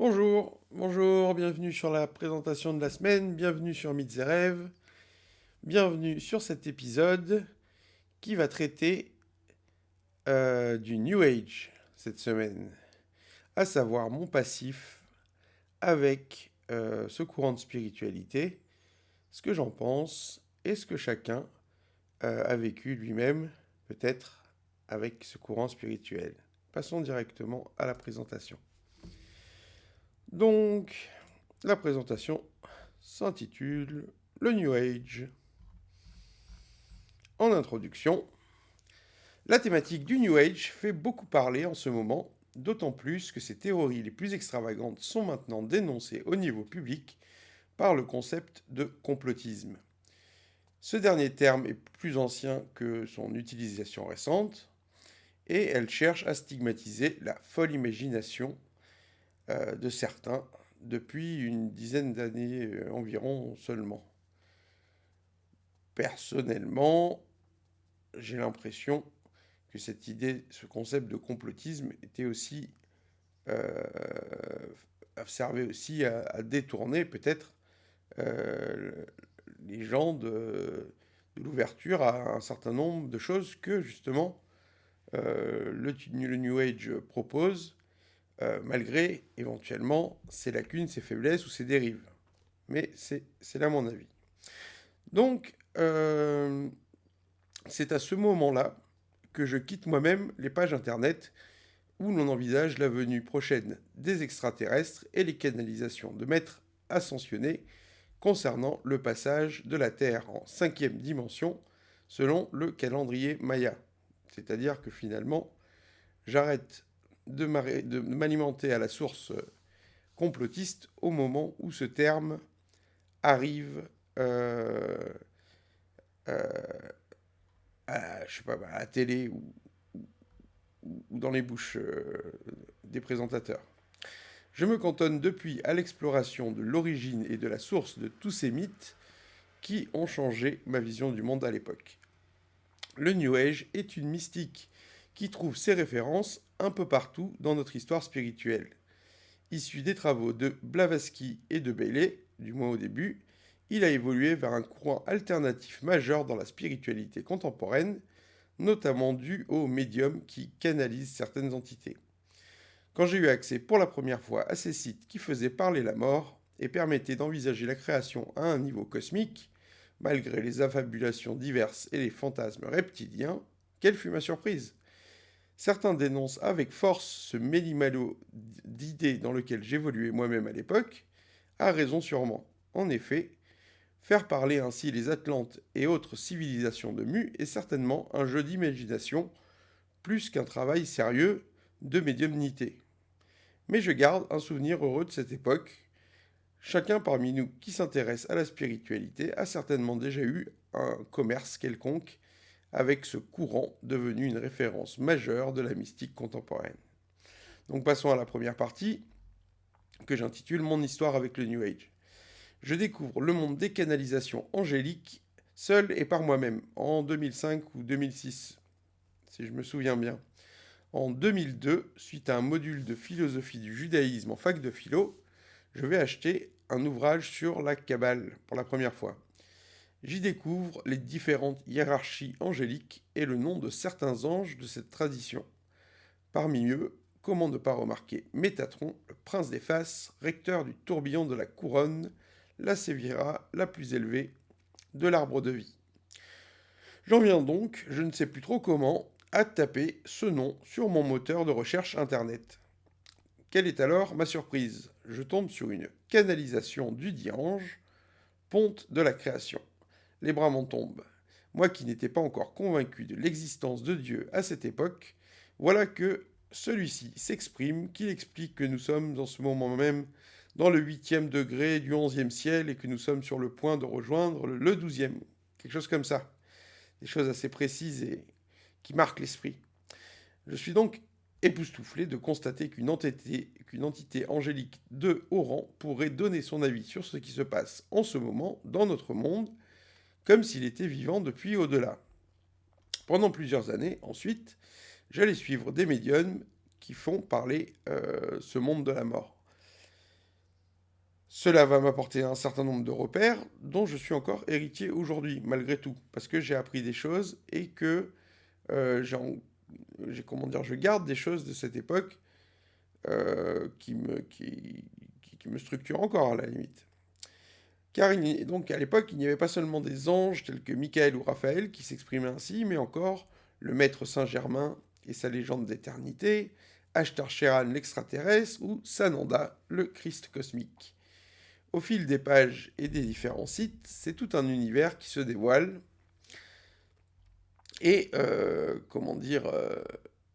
Bonjour, bienvenue sur la présentation de la semaine, bienvenue sur Mythes et Rêves, bienvenue sur cet épisode qui va traiter du New Age cette semaine, à savoir mon passif avec ce courant de spiritualité, ce que j'en pense et ce que chacun a vécu lui-même, peut-être avec ce courant spirituel. Passons directement à la présentation. Donc, la présentation s'intitule Le New Age. En introduction, la thématique du New Age fait beaucoup parler en ce moment, d'autant plus que ses théories les plus extravagantes sont maintenant dénoncées au niveau public par le concept de complotisme. Ce dernier terme est plus ancien que son utilisation récente, et elle cherche à stigmatiser la folle imagination de certains depuis une dizaine d'années environ seulement. Personnellement, j'ai l'impression que cette idée, ce concept de complotisme était aussi euh, servait aussi à détourner peut-être euh, les gens de l'ouverture à un certain nombre de choses que justement le New Age propose, malgré éventuellement ses lacunes, ses faiblesses ou ses dérives. Mais c'est là mon avis. Donc, c'est à ce moment-là que je quitte moi-même les pages internet où l'on envisage la venue prochaine des extraterrestres et les canalisations de maîtres ascensionnés concernant le passage de la Terre en cinquième dimension selon le calendrier Maya. C'est-à-dire que finalement, j'arrête de m'alimenter à la source complotiste au moment où ce terme arrive euh, je sais pas, à la télé ou dans les bouches des présentateurs. Je me cantonne depuis à l'exploration de l'origine et de la source de tous ces mythes qui ont changé ma vision du monde à l'époque. Le New Age est une mystique qui trouve ses références un peu partout dans notre histoire spirituelle. Issu des travaux de Blavatsky et de Bailey, du moins au début, il a évolué vers un courant alternatif majeur dans la spiritualité contemporaine, notamment dû aux médiums qui canalisent certaines entités. Quand j'ai eu accès pour la première fois à ces sites qui faisaient parler la mort et permettaient d'envisager la création à un niveau cosmique, malgré les affabulations diverses et les fantasmes reptiliens, quelle fut ma surprise! Certains dénoncent avec force ce méli-malo d'idées dans lequel j'évoluais moi-même à l'époque, à raison sûrement. En effet, faire parler ainsi les Atlantes et autres civilisations de Mu est certainement un jeu d'imagination plus qu'un travail sérieux de médiumnité. Mais je garde un souvenir heureux de cette époque. Chacun parmi nous qui s'intéresse à la spiritualité a certainement déjà eu un commerce quelconque avec ce courant devenu une référence majeure de la mystique contemporaine. Donc passons à la première partie que j'intitule Mon histoire avec le New Age. Je découvre le monde des canalisations angéliques seul et par moi-même en 2005 ou 2006, si je me souviens bien. En 2002, suite à un module de philosophie du judaïsme en fac de philo, je vais acheter un ouvrage sur la Kabbale pour la première fois. J'y découvre les différentes hiérarchies angéliques et le nom de certains anges de cette tradition. Parmi eux, comment ne pas remarquer Métatron, le prince des Faces, recteur du tourbillon de la couronne, la sévira la plus élevée de l'arbre de vie. J'en viens donc, je ne sais plus trop comment, à taper ce nom sur mon moteur de recherche internet. Quelle est alors ma surprise? Je tombe sur une canalisation du dit ange, ponte de la création. Les bras m'en tombent. Moi qui n'étais pas encore convaincu de l'existence de Dieu à cette époque, voilà que celui-ci s'exprime, qu'il explique que nous sommes en ce moment même dans le 8e degré du 11e ciel et que nous sommes sur le point de rejoindre le 12e. Quelque chose comme ça. Des choses assez précises et qui marquent l'esprit. Je suis donc époustouflé de constater qu'une entité angélique de haut rang pourrait donner son avis sur ce qui se passe en ce moment dans notre monde, comme s'il était vivant depuis au-delà. Pendant plusieurs années, ensuite, j'allais suivre des médiums qui font parler ce monde de la mort. Cela va m'apporter un certain nombre de repères dont je suis encore héritier aujourd'hui, malgré tout, parce que j'ai appris des choses et que euh, j'ai, en- comment dire, je garde des choses de cette époque qui me structurent encore à la limite. Donc à l'époque, il n'y avait pas seulement des anges tels que Michael ou Raphaël qui s'exprimaient ainsi, mais encore le maître Saint-Germain et sa légende d'éternité, Ashtar Sheran l'extraterrestre ou Sananda le Christ cosmique. Au fil des pages et des différents sites, c'est tout un univers qui se dévoile et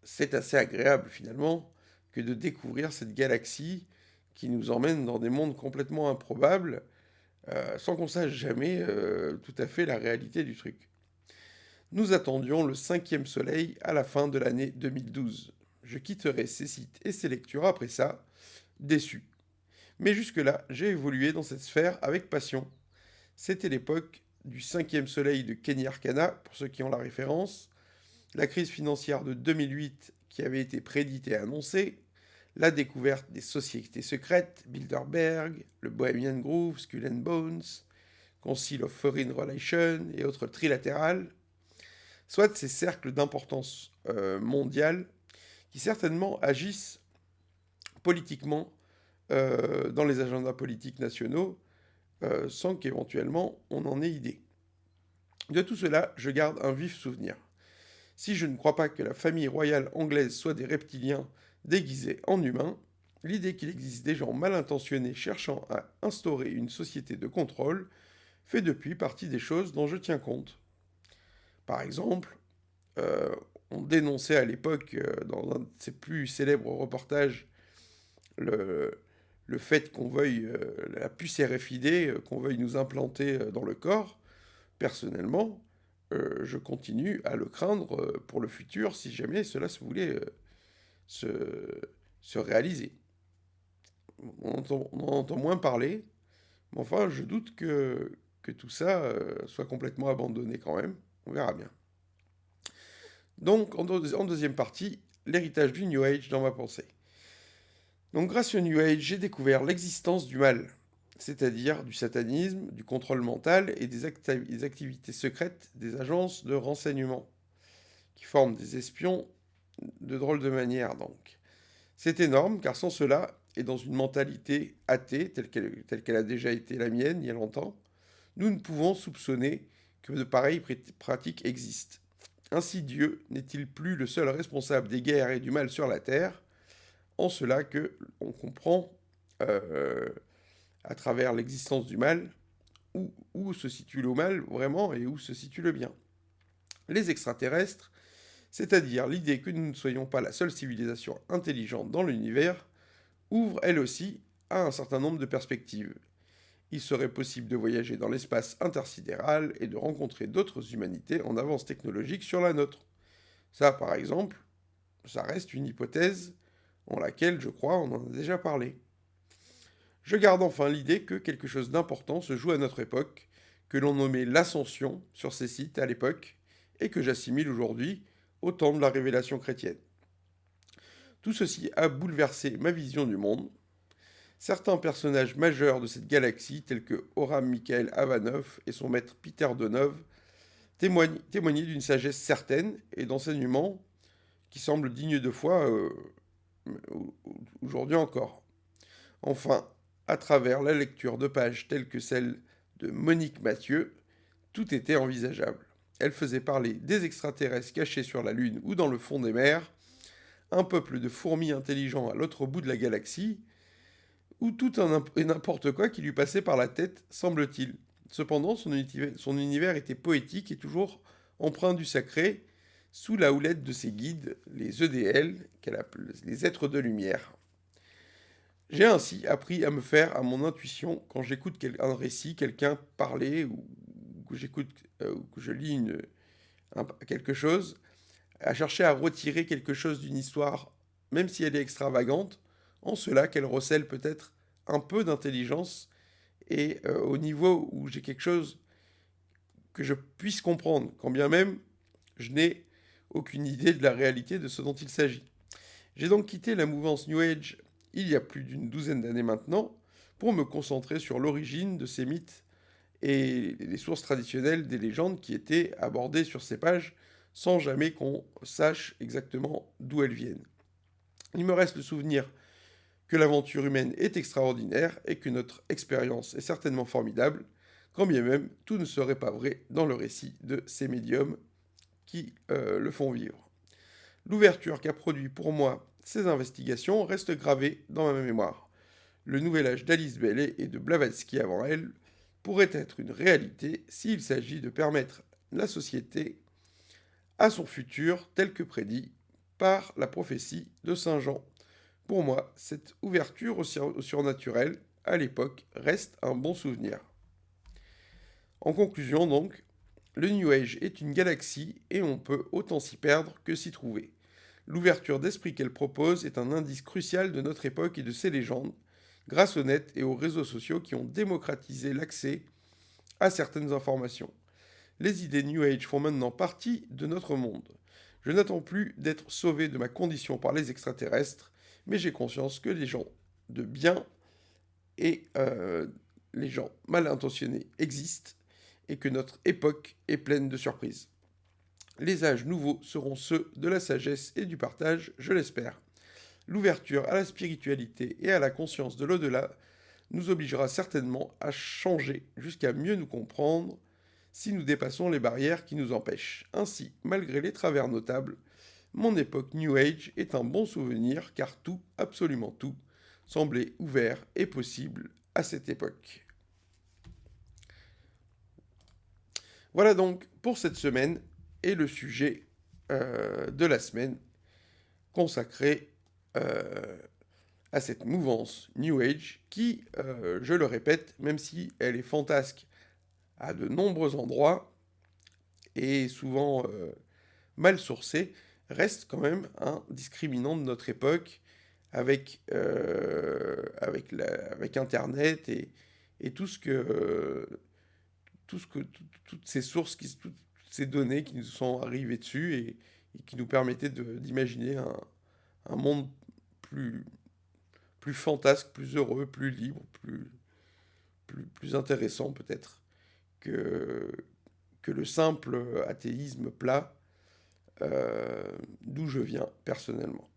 c'est assez agréable finalement que de découvrir cette galaxie qui nous emmène dans des mondes complètement improbables sans qu'on sache jamais tout à fait la réalité du truc. Nous attendions le cinquième soleil à la fin de l'année 2012. Je quitterai ces sites et ces lectures après ça, déçu. Mais jusque-là, j'ai évolué dans cette sphère avec passion. C'était l'époque du cinquième soleil de Kenny Arcana, pour ceux qui ont la référence, la crise financière de 2008 qui avait été prédite et annoncée, la découverte des sociétés secrètes, Bilderberg, le Bohemian Grove, Skull and Bones, Council of Foreign Relations et autres trilatérales, soit ces cercles d'importance mondiale qui certainement agissent politiquement dans les agendas politiques nationaux sans qu'éventuellement on en ait idée. De tout cela, je garde un vif souvenir. Si je ne crois pas que la famille royale anglaise soit des reptiliens déguisés en humains, l'idée qu'il existe des gens mal intentionnés cherchant à instaurer une société de contrôle fait depuis partie des choses dont je tiens compte. Par exemple, euh, on dénonçait à l'époque, dans un de ses plus célèbres reportages, le, le fait qu'on veuille, la puce RFID, qu'on veuille nous implanter dans le corps. Personnellement, je continue à le craindre pour le futur si jamais cela se voulait se, se réaliser. On en entend moins parler, mais enfin, je doute que tout ça soit complètement abandonné quand même. On verra bien. Donc, en deuxième partie, l'héritage du New Age dans ma pensée. Donc, grâce au New Age, j'ai découvert l'existence du mal, c'est-à-dire du satanisme, du contrôle mental et des activités secrètes des agences de renseignement, qui forment des espions de drôles de manière donc. C'est énorme, car sans cela, et dans une mentalité athée, telle qu'elle a déjà été la mienne il y a longtemps, nous ne pouvons soupçonner que de pareilles pratiques existent. Ainsi Dieu n'est-il plus le seul responsable des guerres et du mal sur la terre, en cela que on comprend euh, à travers l'existence du mal où se situe le mal vraiment et où se situe le bien. Les extraterrestres, c'est-à-dire l'idée que nous ne soyons pas la seule civilisation intelligente dans l'univers, ouvre elle aussi à un certain nombre de perspectives. Il serait possible de voyager dans l'espace intersidéral et de rencontrer d'autres humanités en avance technologique sur la nôtre. Ça, par exemple, ça reste une hypothèse en laquelle, je crois, on en a déjà parlé. Je garde enfin l'idée que quelque chose d'important se joue à notre époque, que l'on nommait l'ascension sur ces sites à l'époque, et que j'assimile aujourd'hui au temps de la révélation chrétienne. Tout ceci a bouleversé ma vision du monde. Certains personnages majeurs de cette galaxie, tels que Oram Mikhail Avanov et son maître Peter Donov, témoignaient d'une sagesse certaine et d'enseignements qui semblent dignes de foi aujourd'hui encore. Enfin, à travers la lecture de pages telles que celle de Monique Mathieu, tout était envisageable. Elle faisait parler des extraterrestres cachés sur la Lune ou dans le fond des mers, un peuple de fourmis intelligents à l'autre bout de la galaxie, ou tout et n'importe quoi qui lui passait par la tête, semble-t-il. Cependant, son univers était poétique et toujours empreint du sacré, sous la houlette de ses guides, les EDL, qu'elle appelle les êtres de lumière. J'ai ainsi appris à me faire à mon intuition quand j'écoute un récit, quelqu'un parler, ou que j'écoute, ou que je lis quelque chose, à chercher à retirer quelque chose d'une histoire, même si elle est extravagante, en cela qu'elle recèle peut-être un peu d'intelligence et au niveau où j'ai quelque chose que je puisse comprendre, quand bien même je n'ai aucune idée de la réalité de ce dont il s'agit. J'ai donc quitté la mouvance New Age il y a plus d'une douzaine d'années maintenant pour me concentrer sur l'origine de ces mythes et les sources traditionnelles des légendes qui étaient abordées sur ces pages sans jamais qu'on sache exactement d'où elles viennent. Il me reste le souvenir que l'aventure humaine est extraordinaire et que notre expérience est certainement formidable, quand bien même tout ne serait pas vrai dans le récit de ces médiums qui le font vivre. L'ouverture qu'a produit pour moi ces investigations reste gravée dans ma mémoire. Le nouvel âge d'Alice Bailey et de Blavatsky avant elle pourrait être une réalité s'il s'agit de permettre la société à son futur tel que prédit par la prophétie de Saint Jean. Pour moi, cette ouverture au surnaturel, à l'époque, reste un bon souvenir. En conclusion donc, le New Age est une galaxie et on peut autant s'y perdre que s'y trouver. L'ouverture d'esprit qu'elle propose est un indice crucial de notre époque et de ses légendes, grâce au net et aux réseaux sociaux qui ont démocratisé l'accès à certaines informations. Les idées New Age font maintenant partie de notre monde. Je n'attends plus d'être sauvé de ma condition par les extraterrestres, mais j'ai conscience que les gens de bien et les gens mal intentionnés existent et que notre époque est pleine de surprises. Les âges nouveaux seront ceux de la sagesse et du partage, je l'espère. L'ouverture à la spiritualité et à la conscience de l'au-delà nous obligera certainement à changer jusqu'à mieux nous comprendre si nous dépassons les barrières qui nous empêchent. Ainsi, malgré les travers notables, mon époque New Age est un bon souvenir car tout, absolument tout, semblait ouvert et possible à cette époque. Voilà donc pour cette semaine et le sujet de la semaine consacré à cette mouvance New Age qui, je le répète, même si elle est fantasque à de nombreux endroits et souvent mal sourcée, reste quand même un discriminant de notre époque avec, avec Internet et tout ce que, toutes ces sources, toutes ces données qui nous sont arrivées dessus et qui nous permettaient d'imaginer un monde plus fantasque, plus heureux, plus libre, plus intéressant peut-être que le simple athéisme plat d'où je viens personnellement.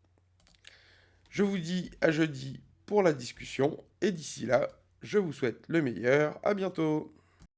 Je vous dis à jeudi pour la discussion et d'ici là, je vous souhaite le meilleur. À bientôt.